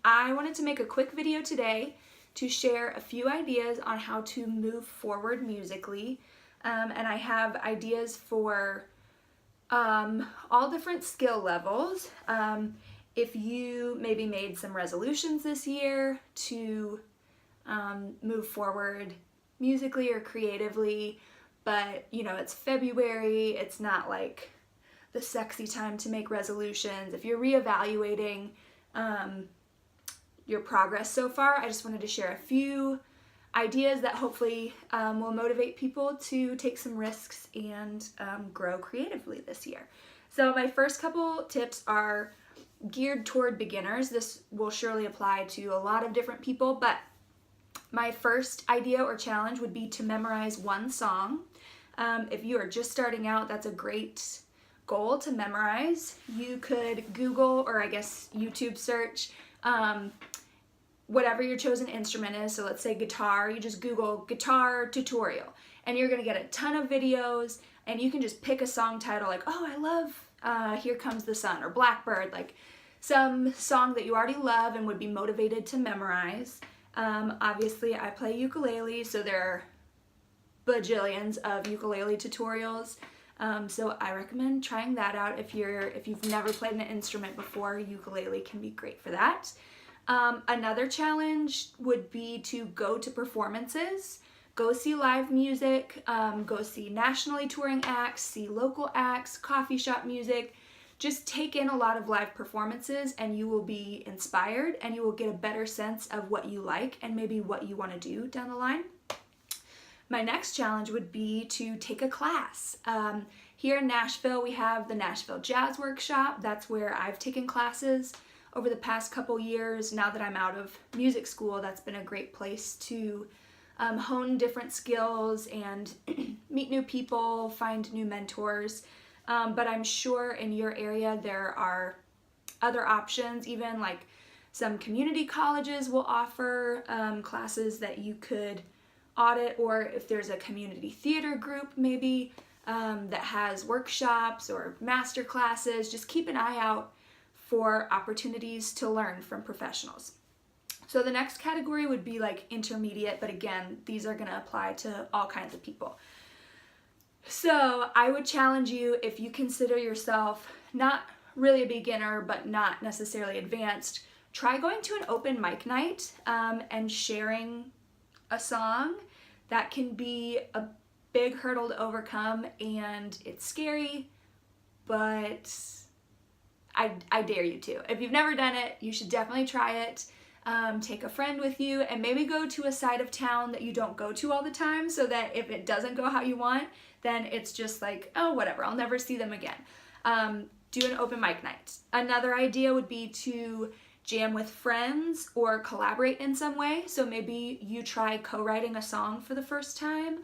I wanted to make a quick video today to share a few ideas on how to move forward musically. And I have ideas for all different skill levels. If you maybe made some resolutions this year to move forward musically or creatively, but you know, it's February, it's not like the sexy time to make resolutions. If you're reevaluating your progress so far, I just wanted to share a few ideas that hopefully will motivate people to take some risks and grow creatively this year. So my first couple tips are geared toward beginners. This will surely apply to a lot of different people, but my first idea or challenge would be to memorize one song. If you are just starting out, that's a great goal to memorize. You could Google, or I guess YouTube search, whatever your chosen instrument is. So let's say guitar, you just Google guitar tutorial and you're gonna get a ton of videos, and you can just pick a song title like, oh, I love Here Comes the Sun or Blackbird, like some song that you already love and would be motivated to memorize. Obviously I play ukulele, so there are bajillions of ukulele tutorials. So I recommend trying that out if you've never played an instrument before. Ukulele can be great for that. Another challenge would be to go to performances, go see live music, go see nationally touring acts, see local acts, coffee shop music. Just take in a lot of live performances and you will be inspired and you will get a better sense of what you like and maybe what you want to do down the line. My next challenge would be to take a class. Here in Nashville, we have the Nashville Jazz Workshop. That's where I've taken classes over the past couple years. Now that I'm out of music school, that's been a great place to hone different skills and meet new people, find new mentors. But I'm sure in your area there are other options, even like some community colleges will offer classes that you could audit, or if there's a community theater group maybe that has workshops or master classes, just keep an eye out for opportunities to learn from professionals. So the next category would be like intermediate, but again, these are going to apply to all kinds of people. So I would challenge you, if you consider yourself not really a beginner, but not necessarily advanced, try going to an open mic night and sharing a song. That can be a big hurdle to overcome, and it's scary, but I dare you to. If you've never done it, you should definitely try it. Take a friend with you and maybe go to a side of town that you don't go to all the time, so that if it doesn't go how you want, then it's just like, oh, whatever, I'll never see them again. Do an open mic night. Another idea would be to jam with friends or collaborate in some way. So maybe you try co-writing a song for the first time,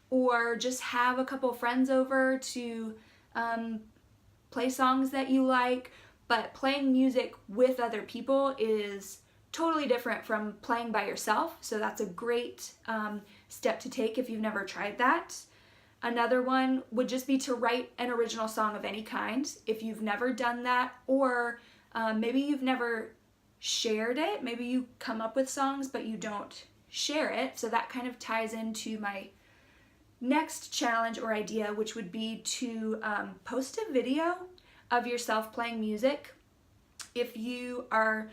or just have a couple friends over to play songs that you like. But playing music with other people is totally different from playing by yourself. So that's a great step to take if you've never tried that. Another one would just be to write an original song of any kind. If you've never done that, or maybe you've never shared it, maybe you come up with songs but you don't share it. So that kind of ties into my next challenge or idea, which would be to post a video of yourself playing music. If you are,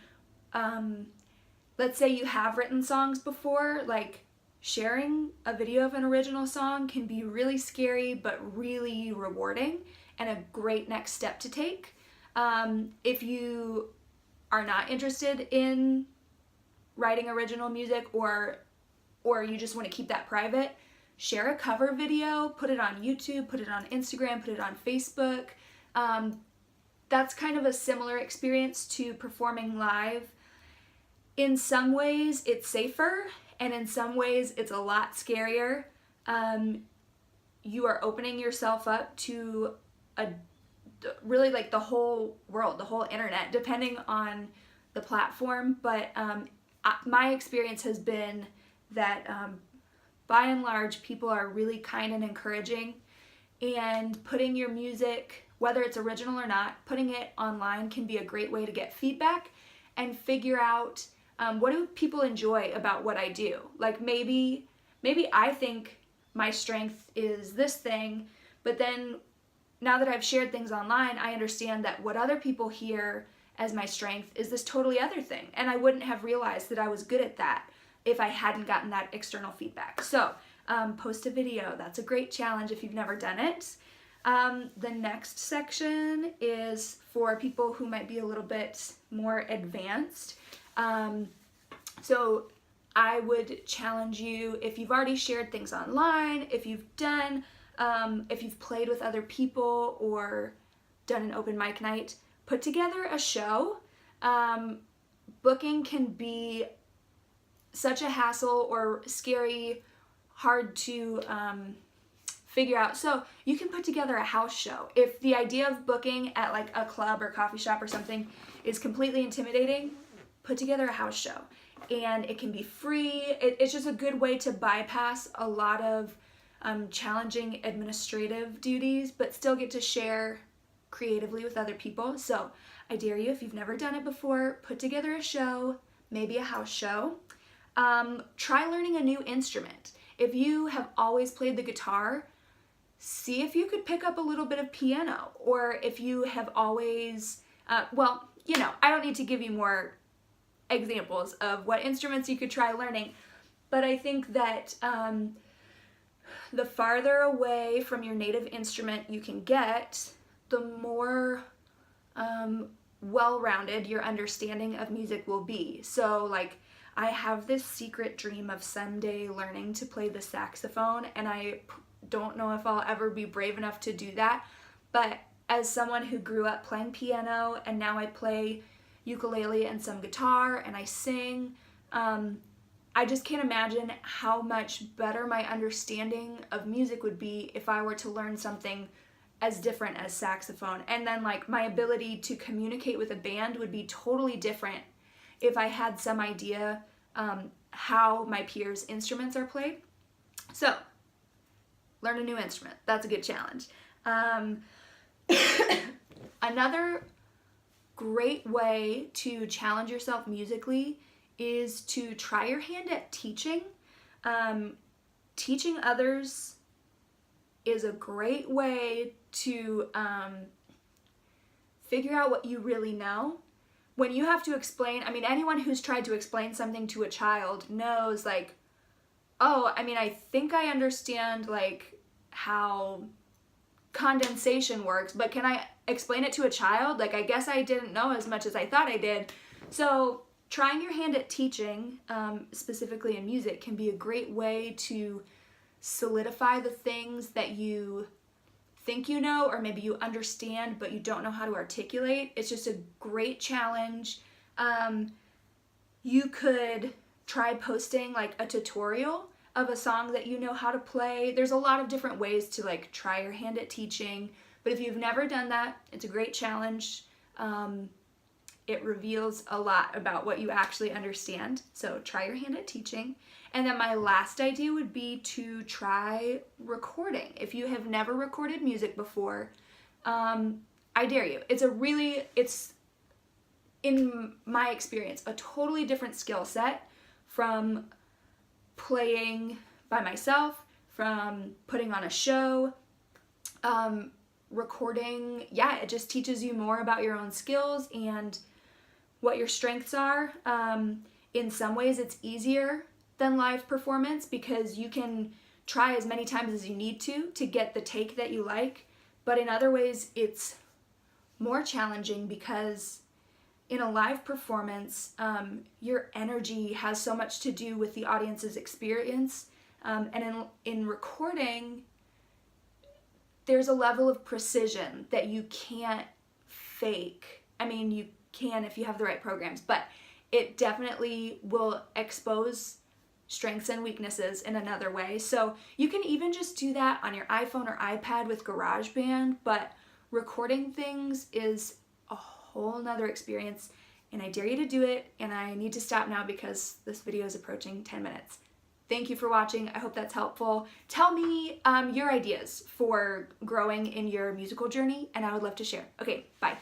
let's say you have written songs before, like sharing a video of an original song can be really scary but really rewarding and a great next step to take. If you are not interested in writing original music, or you just want to keep that private, share a cover video, put it on YouTube, put it on Instagram, put it on Facebook. That's kind of a similar experience to performing live. In some ways it's safer, and in some ways it's a lot scarier. You are opening yourself up to really like the whole world, the whole internet, depending on the platform. But my experience has been that by and large people are really kind and encouraging, and putting your music, whether it's original or not, putting it online can be a great way to get feedback and figure out what do people enjoy about what I do. Like maybe I think my strength is this thing, but then now that I've shared things online, I understand that what other people hear as my strength is this totally other thing. And I wouldn't have realized that I was good at that if I hadn't gotten that external feedback. So post a video. That's a great challenge if you've never done it. The next section is for people who might be a little bit more advanced. So I would challenge you, if you've already shared things online, if you've played with other people or done an open mic night, put together a show. Booking can be such a hassle or scary, hard to figure out. So you can put together a house show. If the idea of booking at like a club or coffee shop or something is completely intimidating, put together a house show. And it can be free. It's just a good way to bypass a lot of challenging administrative duties, but still get to share creatively with other people. So I dare you, if you've never done it before, put together a show, maybe a house show. Try learning a new instrument. If you have always played the guitar, see if you could pick up a little bit of piano. Or if you have always, well, you know, I don't need to give you more examples of what instruments you could try learning, but I think that the farther away from your native instrument you can get, the more well-rounded your understanding of music will be. So like, I have this secret dream of someday learning to play the saxophone, and I don't know if I'll ever be brave enough to do that, but as someone who grew up playing piano and now I play ukulele and some guitar and I sing, I just can't imagine how much better my understanding of music would be if I were to learn something as different as saxophone. And then like my ability to communicate with a band would be totally different if I had some idea how my peers' instruments are played. So learn a new instrument. That's a good challenge. Another great way to challenge yourself musically is to try your hand at teaching. Teaching others is a great way to figure out what you really know. When you have to explain, I mean, anyone who's tried to explain something to a child knows like, oh, I mean, I think I understand like how condensation works, but can I explain it to a child? Like, I guess I didn't know as much as I thought I did. So trying your hand at teaching, specifically in music, can be a great way to solidify the things that you think you know, or maybe you understand but you don't know how to articulate. It's just a great challenge. You could try posting like a tutorial of a song that you know how to play. There's a lot of different ways to like try your hand at teaching, but if you've never done that, it's a great challenge. It reveals a lot about what you actually understand. So try your hand at teaching. And then my last idea would be to try recording. If you have never recorded music before, I dare you. It's in my experience, a totally different skill set from playing by myself, from putting on a show. Recording, yeah, it just teaches you more about your own skills and what your strengths are. In some ways it's easier than live performance because you can try as many times as you need to get the take that you like, but in other ways it's more challenging because in a live performance, your energy has so much to do with the audience's experience, and in recording, there's a level of precision that you can't fake. I mean, you can if you have the right programs, but it definitely will expose strengths and weaknesses in another way. So you can even just do that on your iPhone or iPad with GarageBand, but recording things is a whole nother experience, and I dare you to do it. And I need to stop now because this video is approaching 10 minutes. Thank you for watching. I hope that's helpful. Tell me your ideas for growing in your musical journey, and I would love to share. Okay, bye.